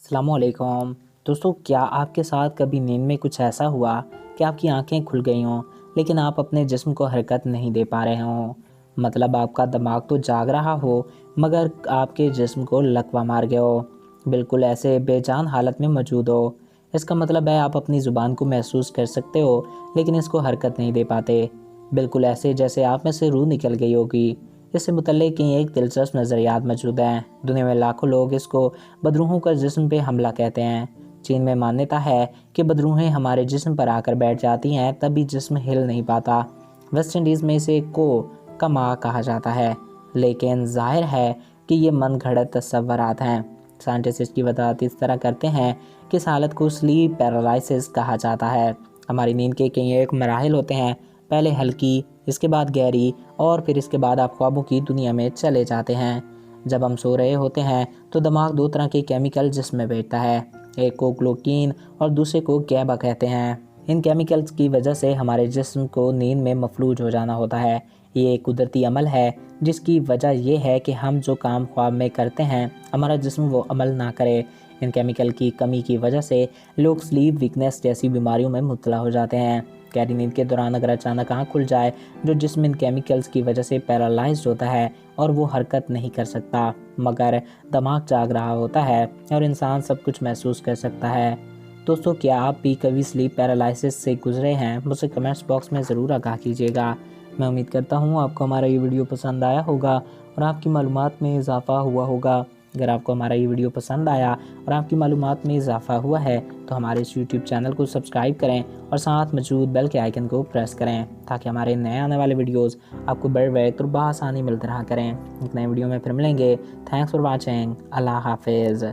अस्सलाम वालेकुम। दोस्तों, क्या आपके साथ कभी नींद में कुछ ऐसा हुआ कि आपकी आंखें खुल गई हों लेकिन आप अपने जिस्म को हरकत नहीं दे पा रहे हों? मतलब आपका दिमाग तो जाग रहा हो मगर आपके जिस्म को लकवा मार गया हो, बिल्कुल ऐसे बेजान हालत में मौजूद हो। इसका मतलब है आप अपनी ज़ुबान को महसूस कर सकते हो लेकिन इसको हरकत नहीं दे पाते, बिल्कुल ऐसे जैसे आप में से रूह निकल गई होगी। इससे मुतल्लिक़ एक दिलचस्प नज़रियात मौजूद हैं। दुनिया में लाखों लोग इसको बदरूहों का जिस्म पे हमला कहते हैं। चीन में मान्यता है कि बदरूहें हमारे जिस्म पर आकर बैठ जाती हैं, तब भी जिस्म हिल नहीं पाता। वेस्ट इंडीज़ में इसे को का माँ कहा जाता है, लेकिन जाहिर है कि ये मन घड़त तस्वुरात हैं। साइंटिस्ट इसकी वजाहत इस तरह करते हैं कि इस हालत को स्लीप पैरालिसिस कहा जाता है। हमारी नींद के कई एक मराहिल होते हैं, पहले हल्की, इसके बाद गहरी और फिर इसके बाद आप ख्वाबों की दुनिया में चले जाते हैं। जब हम सो रहे होते हैं तो दिमाग दो तरह के केमिकल जिस्म में भेजता है, एक को ग्लोकीन और दूसरे को गैबा कहते हैं। इन केमिकल्स की वजह से हमारे जिस्म को नींद में मफलूज हो जाना होता है। ये एक कुदरती अमल है जिसकी वजह यह है कि हम जो काम ख्वाब में करते हैं हमारा जिस्म वो अमल ना करे। इन केमिकल की कमी की वजह से लोग स्लीप वीकनेस जैसी बीमारियों में मुब्तला हो जाते हैं। गहरी नींद के दौरान अगर अचानक आँख खुल जाए, जो जिस्म इन केमिकल्स की वजह से पैरालाइज्ड होता है और वो हरकत नहीं कर सकता, मगर दिमाग जाग रहा होता है और इंसान सब कुछ महसूस कर सकता है। दोस्तों, क्या आप भी कभी स्लीप पैरालिसिस से गुजरे हैं? मुझसे कमेंट्स बॉक्स में ज़रूर आगाह कीजिएगा। मैं उम्मीद करता हूँ आपको हमारा ये वीडियो पसंद आया होगा और आपकी मालूमात में इजाफ़ा हुआ होगा। अगर आपको हमारा ये वीडियो पसंद आया और आपकी मालूमात में इजाफ़ा हुआ है तो हमारे इस यूट्यूब चैनल को सब्सक्राइब करें और साथ मौजूद बेल के आइकन को प्रेस करें ताकि हमारे नए आने वाले वीडियोस आपको बर वक्त और बआसानी मिलते रहा करें। एक नए वीडियो में फिर मिलेंगे। Thanks for watching. अल्लाह हाफिज़।